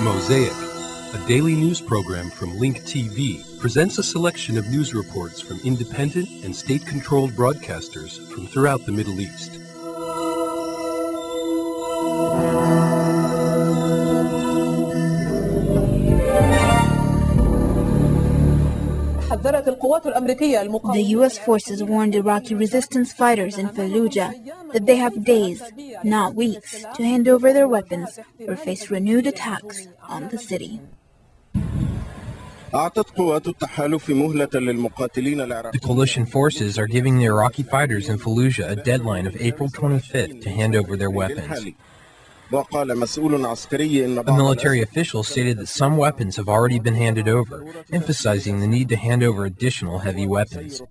Mosaic, a daily news program from Link TV, presents a selection of news reports from independent and state-controlled broadcasters from throughout the Middle East. The U.S. forces warned Iraqi resistance fighters in Fallujah that they have days, not weeks, to hand over their weapons or face renewed attacks on the city. The coalition forces are giving the Iraqi fighters in Fallujah a deadline of April 25th to hand over their weapons. A military official stated that some weapons have already been handed over, emphasizing the need to hand over additional heavy weapons.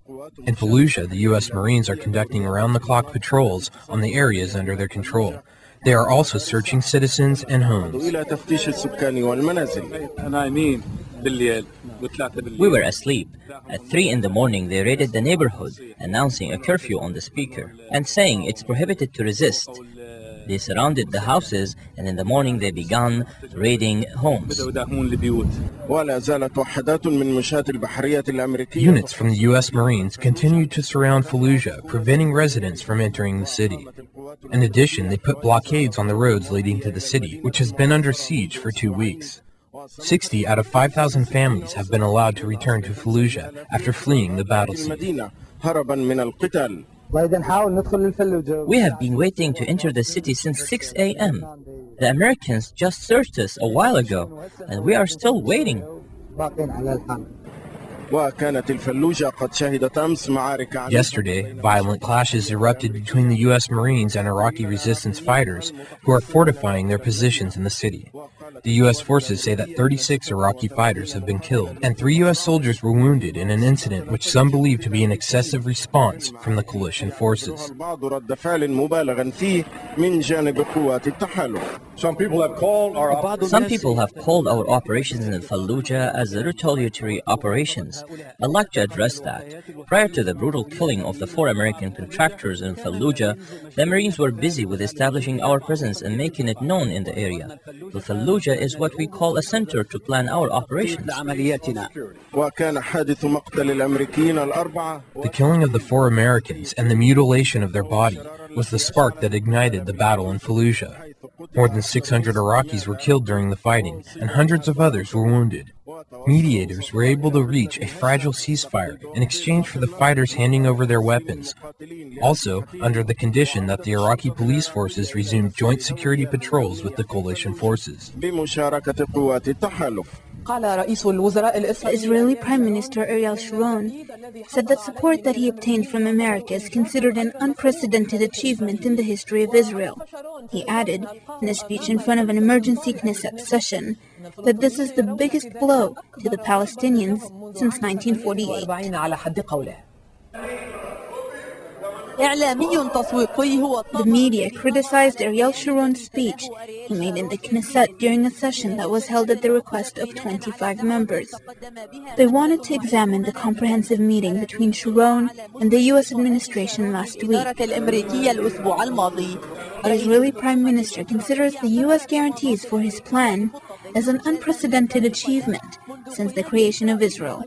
In Fallujah, the U.S. Marines are conducting around-the-clock patrols on the areas under their control. They are also searching citizens and homes. We were asleep. At 3 in the morning, they raided the neighborhood, announcing a curfew on the speaker and saying it's prohibited to resist. They surrounded the houses, and in the morning they began raiding homes. Units from the U.S. Marines continued to surround Fallujah, preventing residents from entering the city. In addition, they put blockades on the roads leading to the city, which has been under siege for 2 weeks. 60 out of 5,000 families have been allowed to return to Fallujah after fleeing the battle scene. We have been waiting to enter the city since 6 a.m. The Americans just searched us a while ago, and we are still waiting. Yesterday, violent clashes erupted between the U.S. Marines and Iraqi resistance fighters who are fortifying their positions in the city. The U.S. forces say that 36 Iraqi fighters have been killed, and 3 U.S. soldiers were wounded in an incident which some believe to be an excessive response from the coalition forces. Some people have called our operations in Fallujah as retaliatory operations. I'd like to address that. Prior to the brutal killing of the 4 American contractors in Fallujah, the Marines were busy with establishing our presence and making it known in the area. The Fallujah is what we call a center to plan our operations. The killing of the 4 Americans and the mutilation of their body was the spark that ignited the battle in Fallujah. More than 600 Iraqis were killed during the fighting, and hundreds of others were wounded. Mediators were able to reach a fragile ceasefire in exchange for the fighters handing over their weapons, also under the condition that the Iraqi police forces resumed joint security patrols with the coalition forces. The Israeli Prime Minister Ariel Sharon said that support that he obtained from America is considered an unprecedented achievement in the history of Israel. He added, in a speech in front of an emergency Knesset session, that this is the biggest blow to the Palestinians since 1948. The media criticized Ariel Sharon's speech he made in the Knesset during a session that was held at the request of 25 members. They wanted to examine the comprehensive meeting between Sharon and the U.S. administration last week. The Israeli Prime Minister considers the U.S. guarantees for his plan as an unprecedented achievement since the creation of Israel,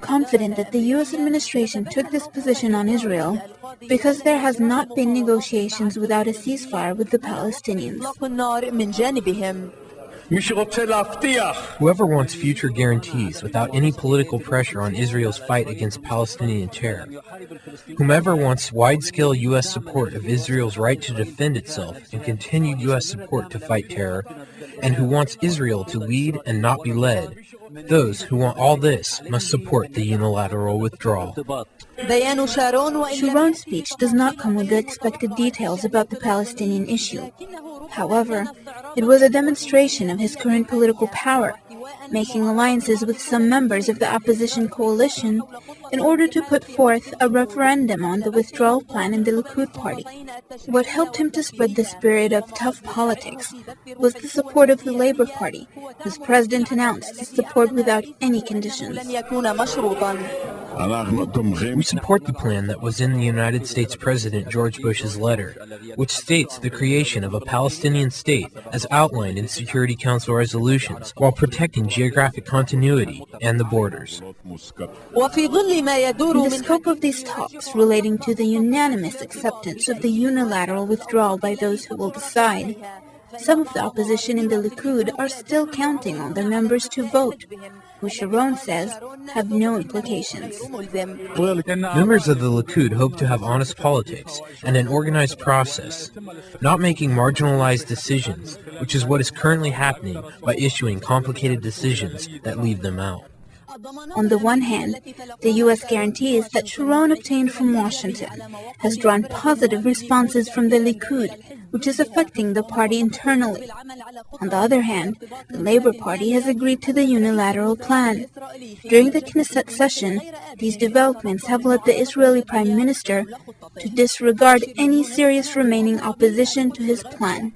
confident that the U.S. administration took this position on Israel because there has not been negotiations without a ceasefire with the Palestinians. Whoever wants future guarantees without any political pressure on Israel's fight against Palestinian terror, whomever wants wide-scale U.S. support of Israel's right to defend itself and continued U.S. support to fight terror, and who wants Israel to lead and not be led, those who want all this must support the unilateral withdrawal. Sharon's speech does not come with the expected details about the Palestinian issue. However, it was a demonstration of his current political power, making alliances with some members of the opposition coalition in order to put forth a referendum on the withdrawal plan in the Likud party. What helped him to spread the spirit of tough politics was the support of the Labour Party, whose president announced his support without any conditions. We support the plan that was in the United States President George Bush's letter, which states the creation of a Palestinian state as outlined in Security Council resolutions while protecting geographic continuity and the borders. In the scope of these talks relating to the unanimous acceptance of the unilateral withdrawal by those who will decide, some of the opposition in the Likud are still counting on their members to vote, who Sharon says have no implications. Members of the Likud hope to have honest politics and an organized process, not making marginalized decisions, which is what is currently happening by issuing complicated decisions that leave them out. On the one hand, the U.S. guarantees that Sharon obtained from Washington has drawn positive responses from the Likud, which is affecting the party internally. On the other hand, the Labour Party has agreed to the unilateral plan. During the Knesset session, these developments have led the Israeli Prime Minister to disregard any serious remaining opposition to his plan.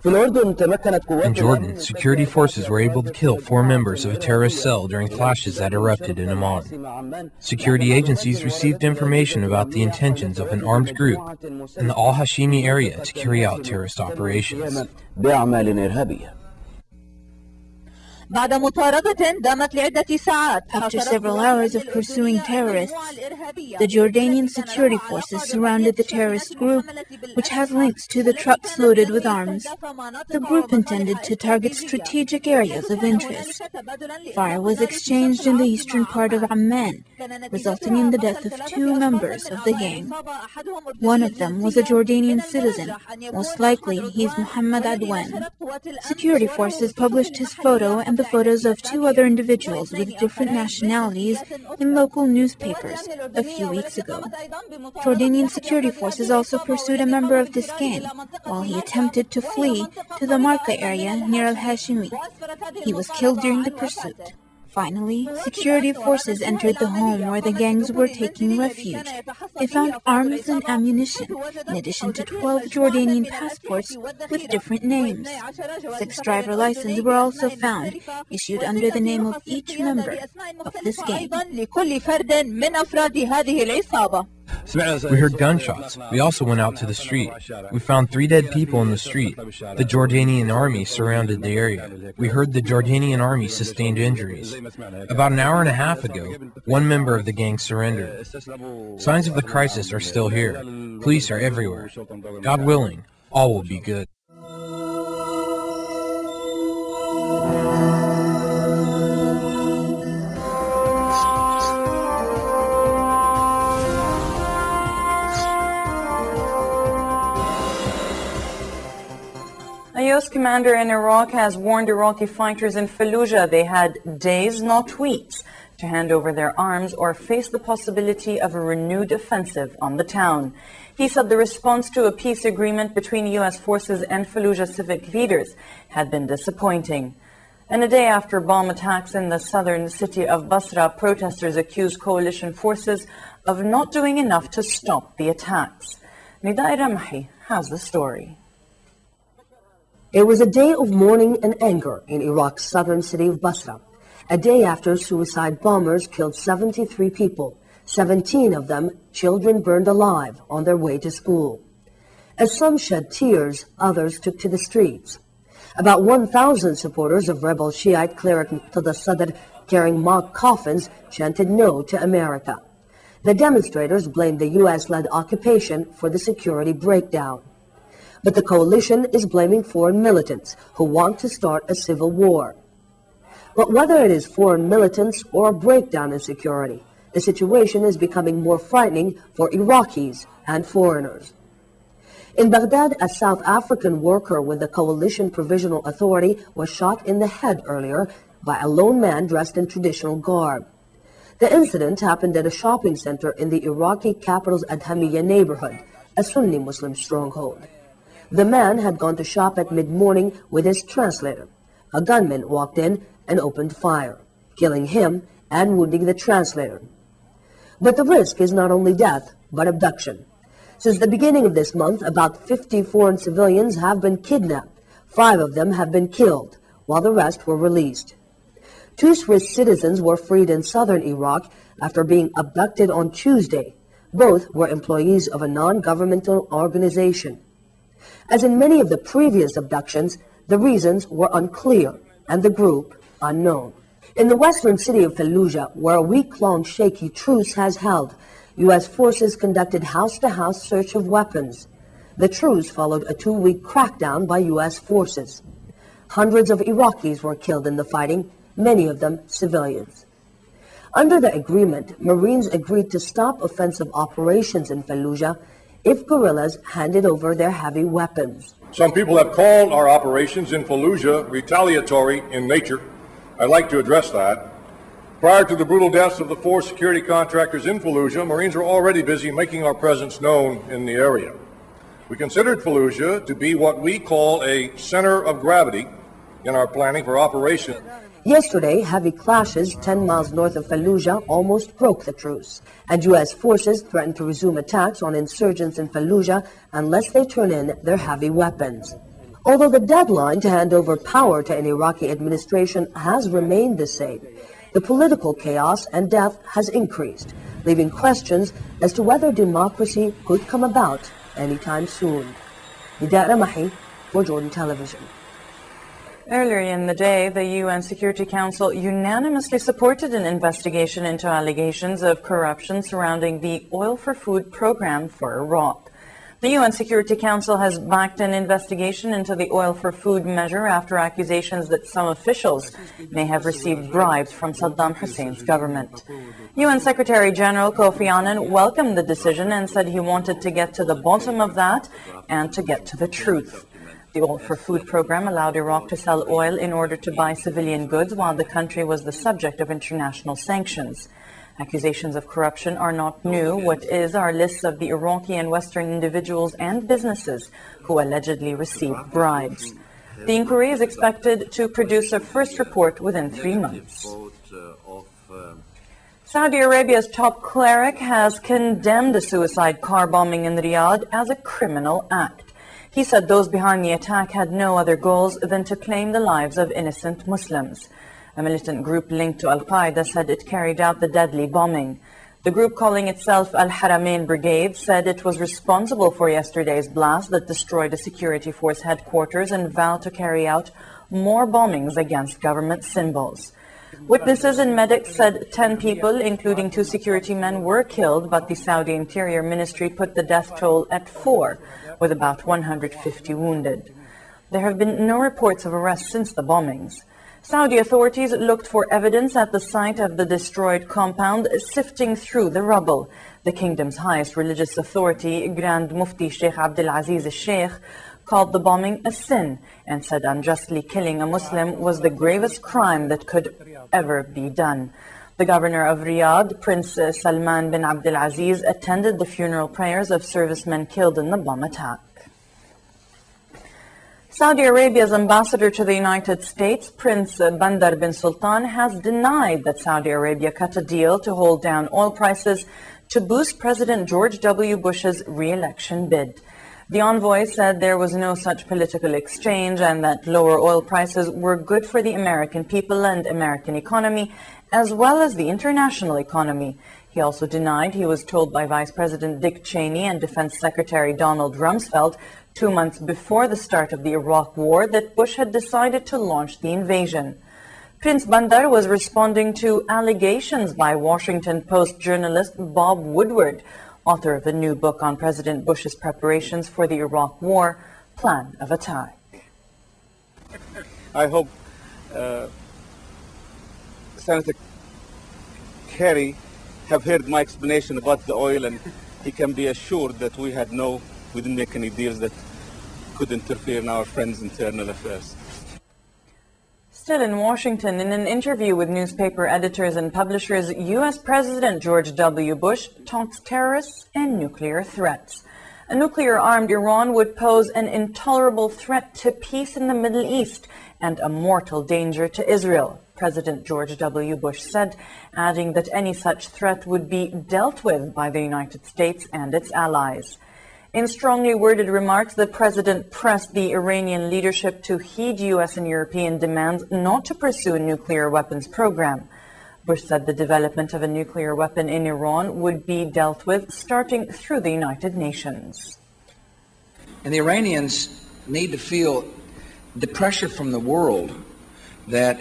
In Jordan, security forces were able to kill 4 members of a terrorist cell during clashes that erupted in Amman. Security agencies received information about the intentions of an armed group in the Al-Hashimi area to carry out terrorist operations. After several hours of pursuing terrorists, the Jordanian security forces surrounded the terrorist group, which has links to the trucks loaded with arms. The group intended to target strategic areas of interest. Fire was exchanged in the eastern part of Amman, resulting in the death of 2 members of the gang. One of them was a Jordanian citizen, most likely he's Muhammad Adwan. Security forces published his photo and the photos of 2 other individuals with different nationalities in local newspapers a few weeks ago. Jordanian security forces also pursued a member of this gang while he attempted to flee to the Marqa area near Al-Hashimi. He was killed during the pursuit. Finally, security forces entered the home where the gangs were taking refuge. They found arms and ammunition, in addition to 12 Jordanian passports with different names. 6 driver licenses were also found, issued under the name of each member of this gang. We heard gunshots. We also went out to the street. We found 3 dead people in the street. The Jordanian army surrounded the area. We heard the Jordanian army sustained injuries. About an hour and a half ago, 1 member of the gang surrendered. Signs of the crisis are still here. Police are everywhere. God willing, all will be good. A U.S. commander in Iraq has warned Iraqi fighters in Fallujah they had days, not weeks, to hand over their arms or face the possibility of a renewed offensive on the town. He said the response to a peace agreement between U.S. forces and Fallujah civic leaders had been disappointing. And a day after bomb attacks in the southern city of Basra, protesters accused coalition forces of not doing enough to stop the attacks. Nida Ramahi has the story. It was a day of mourning and anger in Iraq's southern city of Basra, a day after suicide bombers killed 73 people, 17 of them children burned alive on their way to school. As some shed tears, others took to the streets. About 1,000 supporters of rebel Shiite cleric Sadr carrying mock coffins chanted no to America. The demonstrators blamed the U.S.-led occupation for the security breakdown. But the coalition is blaming foreign militants who want to start a civil war. But whether it is foreign militants or a breakdown in security, the situation is becoming more frightening for Iraqis and foreigners. In Baghdad, a South African worker with the Coalition Provisional Authority was shot in the head earlier by a lone man dressed in traditional garb. The incident happened at a shopping center in the Iraqi capital's Adhamiya neighborhood, a Sunni Muslim stronghold. The man had gone to shop at mid-morning with his translator. A gunman walked in and opened fire, killing him and wounding the translator. But the risk is not only death, but abduction. Since the beginning of this month, about 50 foreign civilians have been kidnapped. 5 of them have been killed, while the rest were released. 2 Swiss citizens were freed in southern Iraq after being abducted on Tuesday. Both were employees of a non-governmental organization. As in many of the previous abductions, the reasons were unclear and the group unknown. In the western city of Fallujah, where a week-long shaky truce has held, U.S. forces conducted house-to-house search of weapons. The truce followed a 2-week crackdown by U.S. forces. Hundreds of Iraqis were killed in the fighting, many of them civilians. Under the agreement, Marines agreed to stop offensive operations in Fallujah if guerrillas handed over their heavy weapons. Some people have called our operations in Fallujah retaliatory in nature. I'd like to address that. Prior to the brutal deaths of the 4 security contractors in Fallujah, Marines were already busy making our presence known in the area. We considered Fallujah to be what we call a center of gravity in our planning for operations. Yesterday, heavy clashes 10 miles north of Fallujah almost broke the truce, and U.S. forces threatened to resume attacks on insurgents in Fallujah unless they turn in their heavy weapons. Although the deadline to hand over power to an Iraqi administration has remained the same, the political chaos and death has increased, leaving questions as to whether democracy could come about anytime soon. Nida Ramahi for Jordan Television. Earlier in the day, the UN Security Council unanimously supported an investigation into allegations of corruption surrounding the Oil for Food program for Iraq. The UN Security Council has backed an investigation into the Oil for Food measure after accusations that some officials may have received bribes from Saddam Hussein's government. UN Secretary General Kofi Annan welcomed the decision and said he wanted to get to the bottom of that and to get to the truth. The Oil for Food program allowed Iraq to sell oil in order to buy civilian goods while the country was the subject of international sanctions. Accusations of corruption are not new. What is are lists of the Iraqi and Western individuals and businesses who allegedly received bribes. The inquiry is expected to produce a first report within 3 months. Saudi Arabia's top cleric has condemned a suicide car bombing in Riyadh as a criminal act. He said those behind the attack had no other goals than to claim the lives of innocent Muslims. A militant group linked to Al-Qaeda said it carried out the deadly bombing. The group, calling itself Al-Haramain Brigade, said it was responsible for yesterday's blast that destroyed a security force headquarters and vowed to carry out more bombings against government symbols. Witnesses and medics said 10 people, including 2 security men, were killed, but the Saudi Interior Ministry put the death toll at 4, with about 150 wounded. There have been no reports of arrests since the bombings. Saudi authorities looked for evidence at the site of the destroyed compound, sifting through the rubble. The kingdom's highest religious authority, Grand Mufti Sheikh Abdulaziz al-Sheikh, called the bombing a sin and said unjustly killing a Muslim was the gravest crime that could ever be done. The governor of Riyadh, Prince Salman bin Abdulaziz, attended the funeral prayers of servicemen killed in the bomb attack. Saudi Arabia's ambassador to the United States, Prince Bandar bin Sultan, has denied that Saudi Arabia cut a deal to hold down oil prices to boost President George W. Bush's re-election bid. The envoy said there was no such political exchange and that lower oil prices were good for the American people and American economy, as well as the international economy. He also denied he was told by Vice President Dick Cheney and Defense Secretary Donald Rumsfeld 2 months before the start of the Iraq War that Bush had decided to launch the invasion. Prince Bandar was responding to allegations by Washington Post journalist Bob Woodward, author of a new book on President Bush's preparations for the Iraq War, Plan of Attack. I hope Senator Kerry have heard my explanation about the oil, and he can be assured that we didn't make any deals that could interfere in our friends' internal affairs. Still in Washington, in an interview with newspaper editors and publishers, U.S. President George W. Bush talks terrorists and nuclear threats. A nuclear-armed Iran would pose an intolerable threat to peace in the Middle East and a mortal danger to Israel, President George W. Bush said, adding that any such threat would be dealt with by the United States and its allies. In strongly worded remarks, the president pressed the Iranian leadership to heed U.S. and European demands not to pursue a nuclear weapons program. Bush said the development of a nuclear weapon in Iran would be dealt with starting through the United Nations. And the Iranians need to feel the pressure from the world that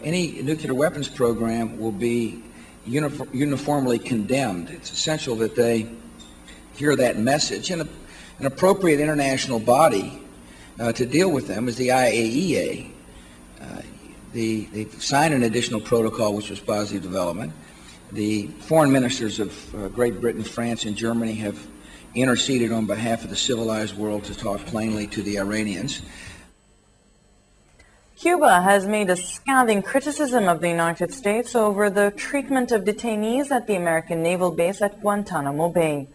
any nuclear weapons program will be uniformly condemned. It's essential that they hear that message. And an appropriate international body to deal with them is the IAEA. They've signed an additional protocol, which was positive development. The foreign ministers of Great Britain, France, and Germany have interceded on behalf of the civilized world to talk plainly to the Iranians. Cuba has made a scathing criticism of the United States over the treatment of detainees at the American naval base at Guantanamo Bay.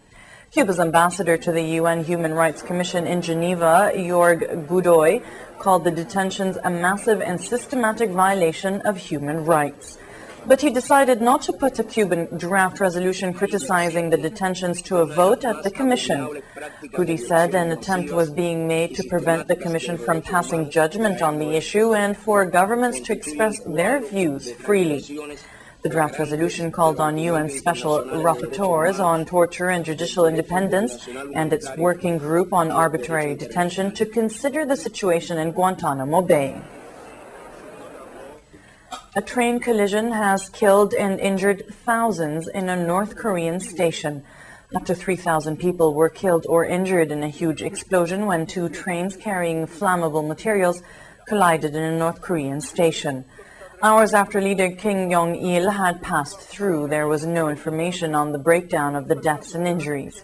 Cuba's ambassador to the UN Human Rights Commission in Geneva, Jorg Godoy, called the detentions a massive and systematic violation of human rights. But he decided not to put a Cuban draft resolution criticizing the detentions to a vote at the Commission. Godoy said an attempt was being made to prevent the Commission from passing judgment on the issue and for governments to express their views freely. The draft resolution called on UN Special Rapporteurs on Torture and Judicial Independence and its working group on arbitrary detention to consider the situation in Guantanamo Bay. A train collision has killed and injured thousands in a North Korean station. Up to 3,000 people were killed or injured in a huge explosion when two trains carrying flammable materials collided in a North Korean station. Hours after leader Kim Jong-il had passed through, there was no information on the breakdown of the deaths and injuries.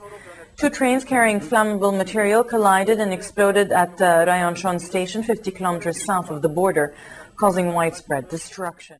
Two trains carrying flammable material collided and exploded at Ryonchon station 50 kilometers south of the border, causing widespread destruction.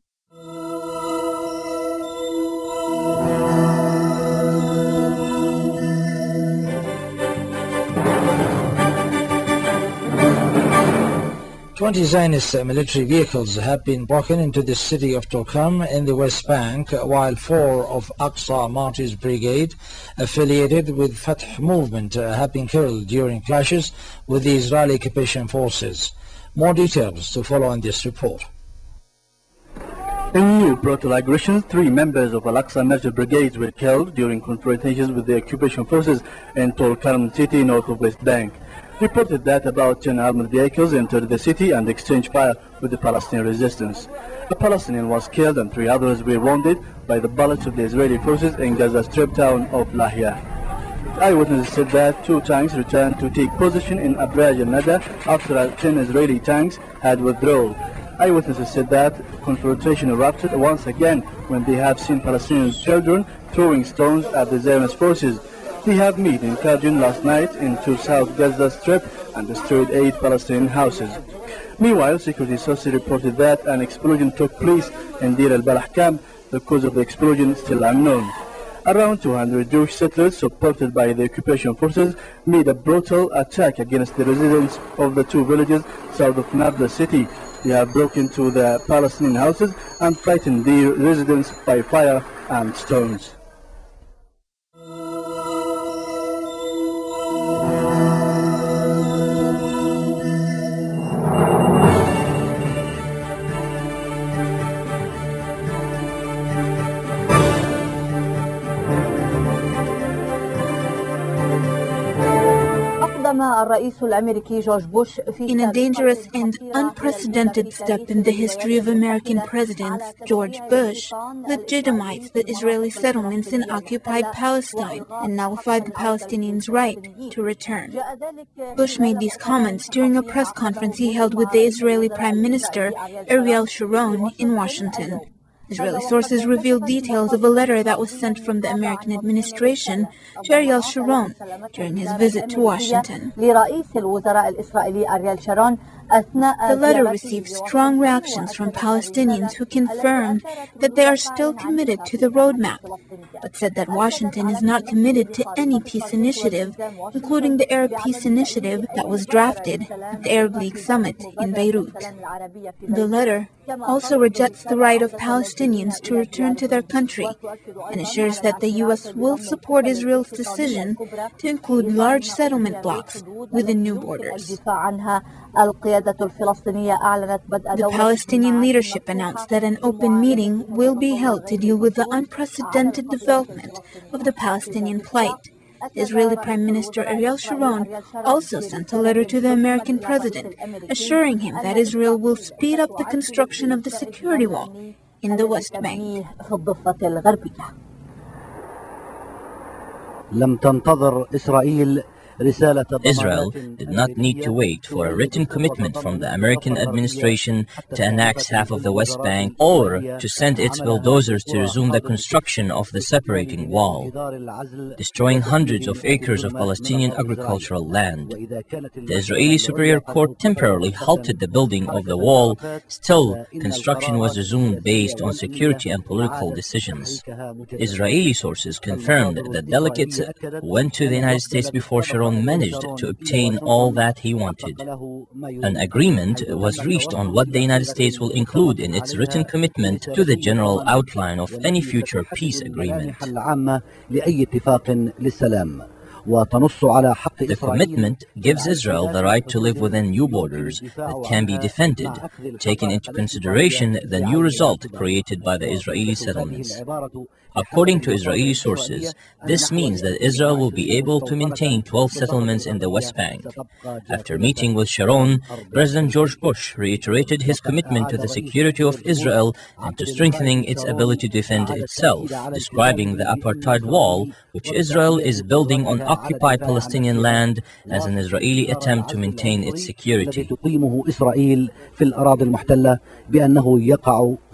20 Zionist military vehicles have been broken into the city of Torkham in the West Bank, while 4 of Aqsa Martyrs Brigade, affiliated with Fatah movement, have been killed during clashes with the Israeli occupation forces. More details to follow in this report. In new brutal aggressions, 3 members of Al-Aqsa Martyrs Brigades were killed during confrontations with the occupation forces in Torkham city, north of West Bank. Reported that about 10 armored vehicles entered the city and exchanged fire with the Palestinian resistance. A Palestinian was killed and 3 others were wounded by the bullets of the Israeli forces in Gaza Strip town of Lahya. Eyewitnesses said that 2 tanks returned to take position in Abraj al-Nada after 10 Israeli tanks had withdrawn. Eyewitnesses said that confrontation erupted once again when they have seen Palestinian children throwing stones at the Zionist forces. They have made incursion last night into South Gaza Strip and destroyed 8 Palestinian houses. Meanwhile, security sources reported that an explosion took place in Deir al-Balah camp. The cause of the explosion is still unknown. Around 200 Jewish settlers, supported by the occupation forces, made a brutal attack against the residents of the 2 villages south of Nablus city. They have broken into the Palestinian houses and frightened their residents by fire and stones. In a dangerous and unprecedented step in the history of American presidents, George Bush legitimized the Israeli settlements in occupied Palestine and nullified the Palestinians' right to return. Bush made these comments during a press conference he held with the Israeli Prime Minister Ariel Sharon in Washington. Israeli sources revealed details of a letter that was sent from the American administration to Ariel Sharon during his visit to Washington. لرئيس الوزراء الإسرائيلي أريال شارون The letter received strong reactions from Palestinians who confirmed that they are still committed to the roadmap, but said that Washington is not committed to any peace initiative, including the Arab Peace Initiative that was drafted at the Arab League Summit in Beirut. The letter also rejects the right of Palestinians to return to their country and assures that the U.S. will support Israel's decision to include large settlement blocks within new borders. The Palestinian leadership announced that an open meeting will be held to deal with the unprecedented development of the Palestinian plight. Israeli Prime Minister Ariel Sharon also sent a letter to the American president, assuring him that Israel will speed up the construction of the security wall in the West Bank. Israel did not need to wait for a written commitment from the American administration to annex half of the West Bank or to send its bulldozers to resume the construction of the separating wall, destroying hundreds of acres of Palestinian agricultural land. The Israeli Superior Court temporarily halted the building of the wall. Still, construction was resumed based on security and political decisions. Israeli sources confirmed that delegates went to the United States before Sharon managed to obtain all that he wanted. An agreement was reached on what the United States will include in its written commitment to the general outline of any future peace agreement. The commitment gives Israel the right to live within new borders that can be defended, taking into consideration the new result created by the Israeli settlements. According to Israeli sources, this means that Israel will be able to maintain 12 settlements in the West Bank. After meeting with Sharon, President George Bush reiterated his commitment to the security of Israel and to strengthening its ability to defend itself, describing the apartheid wall, which Israel is building on occupied Palestinian land, as an Israeli attempt to maintain its security. At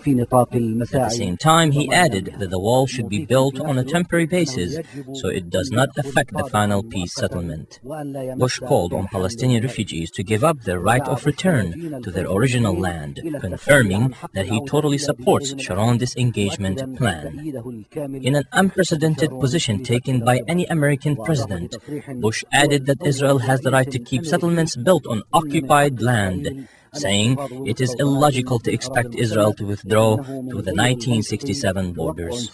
the same time, he added that the wall should be built on a temporary basis so it does not affect the final peace settlement. Bush called on Palestinian refugees to give up their right of return to their original land, confirming that he totally supports Sharon's disengagement plan. In an unprecedented position taken by any American president, Bush added that Israel has the right to keep settlements built on occupied land, saying it is illogical to expect Israel to withdraw to the 1967 borders.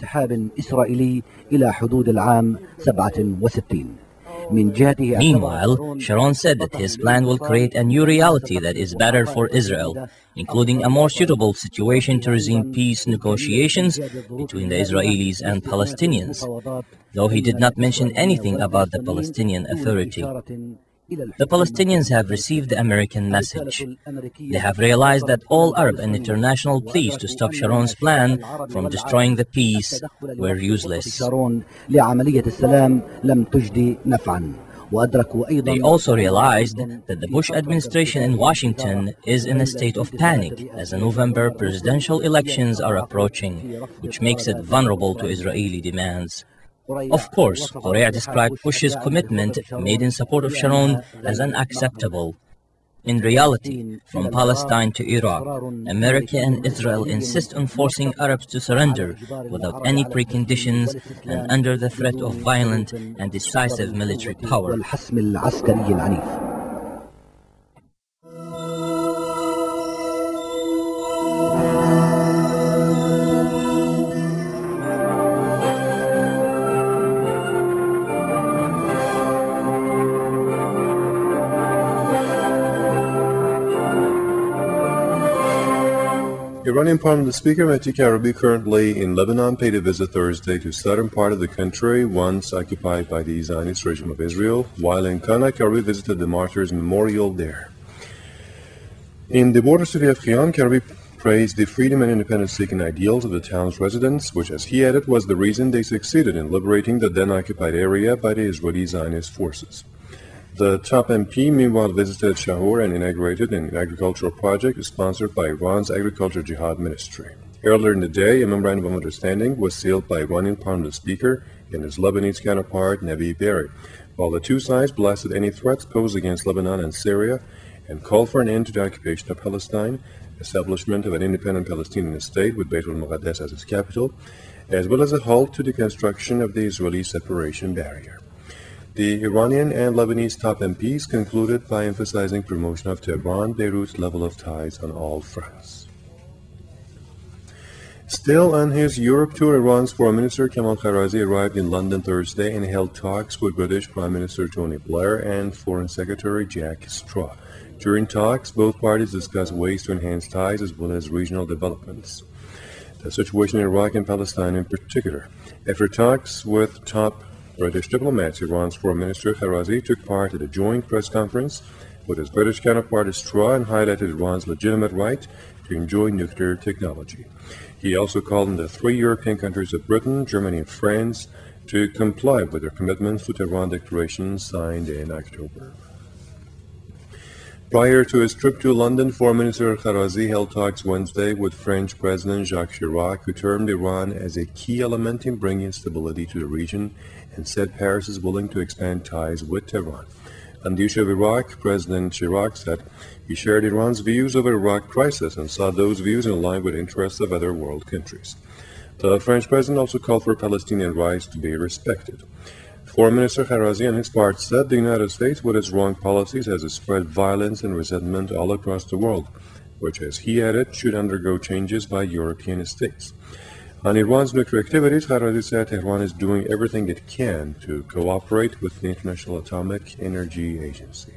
Meanwhile, Sharon said that his plan will create a new reality that is better for Israel, including a more suitable situation to resume peace negotiations between the Israelis and Palestinians, though he did not mention anything about the Palestinian Authority. The Palestinians have received the American message. They have realized that all Arab and international pleas to stop Sharon's plan from destroying the peace were useless. They also realized that the Bush administration in Washington is in a state of panic as the November presidential elections are approaching, which makes it vulnerable to Israeli demands. Of course, Korea described Bush's commitment made in support of Sharon as unacceptable. In reality, from Palestine to Iraq, America and Israel insist on forcing Arabs to surrender without any preconditions and under the threat of violent and decisive military power. Iranian Parliament Speaker Mehdi Karabi, currently in Lebanon, paid a visit Thursday to southern part of the country once occupied by the Zionist regime of Israel. While in Kana, Karabi visited the Martyrs Memorial there. In the border city of Khian, Karabi praised the freedom and independence-seeking ideals of the town's residents, which, as he added, was the reason they succeeded in liberating the then-occupied area by the Israeli Zionist forces. The top MP, meanwhile, visited Shahur and inaugurated an agricultural project sponsored by Iran's Agriculture Jihad Ministry. Earlier in the day, a memorandum of understanding was sealed by Iranian Parliament Speaker and his Lebanese counterpart, El-Ikhbaria, while the two sides blasted any threats posed against Lebanon and Syria and called for an end to the occupation of Palestine, establishment of an independent Palestinian state with Beit al-Muqaddas as its capital, as well as a halt to the construction of the Israeli separation barrier. The Iranian and Lebanese top MPs concluded by emphasizing promotion of Tehran-Beirut level of ties on all fronts. Still on his Europe tour, Iran's Foreign Minister Kemal Karazi arrived in London Thursday and held talks with British Prime Minister Tony Blair and Foreign Secretary Jack Straw. During talks, both parties discussed ways to enhance ties as well as regional developments. The situation in Iraq and Palestine in particular. After talks with top British diplomats, Iran's Foreign Minister Karazi took part at a joint press conference with his British counterpart Straw and highlighted Iran's legitimate right to enjoy nuclear technology. He also called on the three European countries of Britain, Germany, and France to comply with their commitments to Tehran Declaration signed in October. Prior to his trip to London, Foreign Minister Karazi held talks Wednesday with French President Jacques Chirac, who termed Iran as a key element in bringing stability to the region and said Paris is willing to expand ties with Tehran. On the issue of Iraq, President Chirac said he shared Iran's views of the Iraq crisis and saw those views in line with interests of other world countries. The French president also called for Palestinian rights to be respected. Foreign Minister Karazi on his part said the United States, with its wrong policies, has spread violence and resentment all across the world, which, as he added, should undergo changes by European states. On Iran's nuclear activities, Karazi said Tehran is doing everything it can to cooperate with the International Atomic Energy Agency.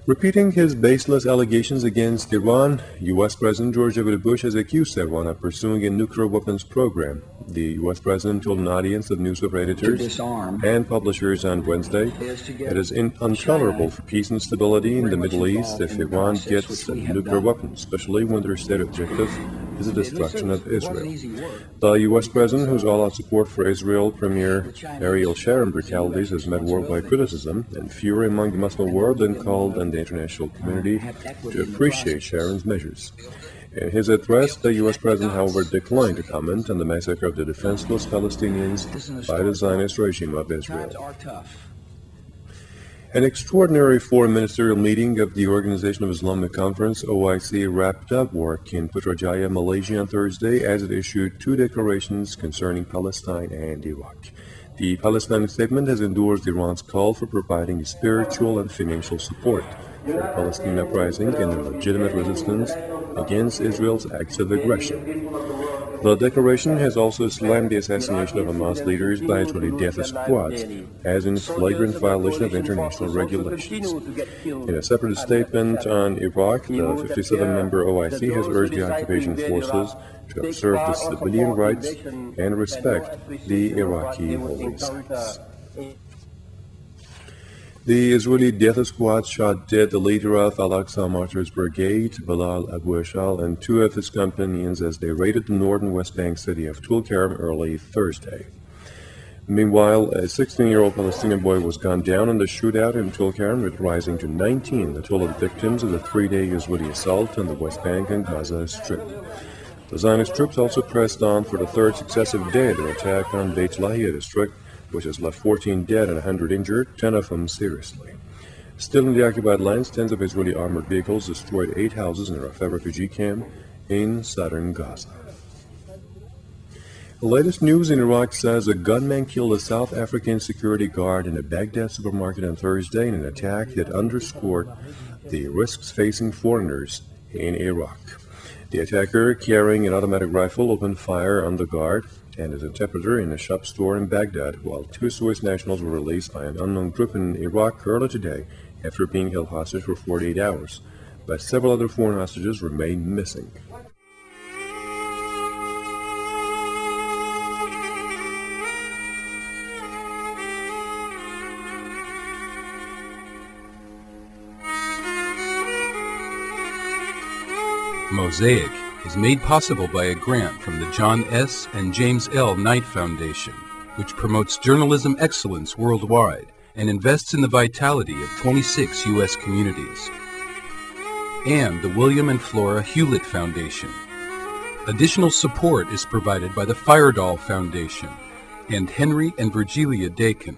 Repeating his baseless allegations against Iran, U.S. President George W. Bush has accused Tehran of pursuing a nuclear weapons program. The U.S. President told an audience of newspaper editors and publishers on Wednesday it is intolerable for peace and stability in the Middle East if Iran gets nuclear weapons, especially when their stated objective is the destruction of Israel. The U.S. President, whose all-out support for Israel Premier Ariel Sharon brutalities has met worldwide criticism and fury among the Muslim world, and called on the international community to appreciate Sharon's measures. In his address, the U.S. President, however, declined to comment on the massacre of the defenseless Palestinians by the Zionist regime of Israel. An extraordinary foreign ministerial meeting of the Organization of Islamic Conference, OIC, wrapped up work in Putrajaya, Malaysia on Thursday as it issued two declarations concerning Palestine and Iraq. The Palestinian statement has endorsed Iran's call for providing spiritual and financial support for the Palestinian uprising and their legitimate resistance against Israel's acts of aggression. The declaration has also slammed the assassination of Hamas leaders by Israeli death squads as in flagrant violation of international regulations. In a separate statement on Iraq, the 57-member OIC has urged the occupation forces to observe the civilian rights and respect the Iraqi holy sites. The Israeli death squad shot dead the leader of Al-Aqsa Martyrs Brigade, Bilal Abu Ishal, and two of his companions as they raided the northern West Bank city of Tulkarm early Thursday. Meanwhile, a 16-year-old Palestinian boy was gunned down in the shootout in Tulkarm, rising to 19 the total victims of the three-day Israeli assault on the West Bank and Gaza Strip. The Zionist troops also pressed on for the third successive day of an attack on Beit Lahia district, which has left 14 dead and 100 injured, 10 of them seriously. Still in the occupied lands, tens of Israeli armored vehicles destroyed 8 houses in a Rafah refugee camp in southern Gaza. The latest news in Iraq says a gunman killed a South African security guard in a Baghdad supermarket on Thursday in an attack that underscored the risks facing foreigners in Iraq. The attacker, carrying an automatic rifle, opened fire on the guard and his interpreter in a shop store in Baghdad, while 2 Swiss nationals were released by an unknown group in Iraq earlier today after being held hostage for 48 hours. But several other foreign hostages remain missing. Mosaic is made possible by a grant from the John S. and James L. Knight Foundation, which promotes journalism excellence worldwide and invests in the vitality of 26 U.S. communities, and the William and Flora Hewlett Foundation. Additional support is provided by the Firedoll Foundation and Henry and Virgilia Dakin.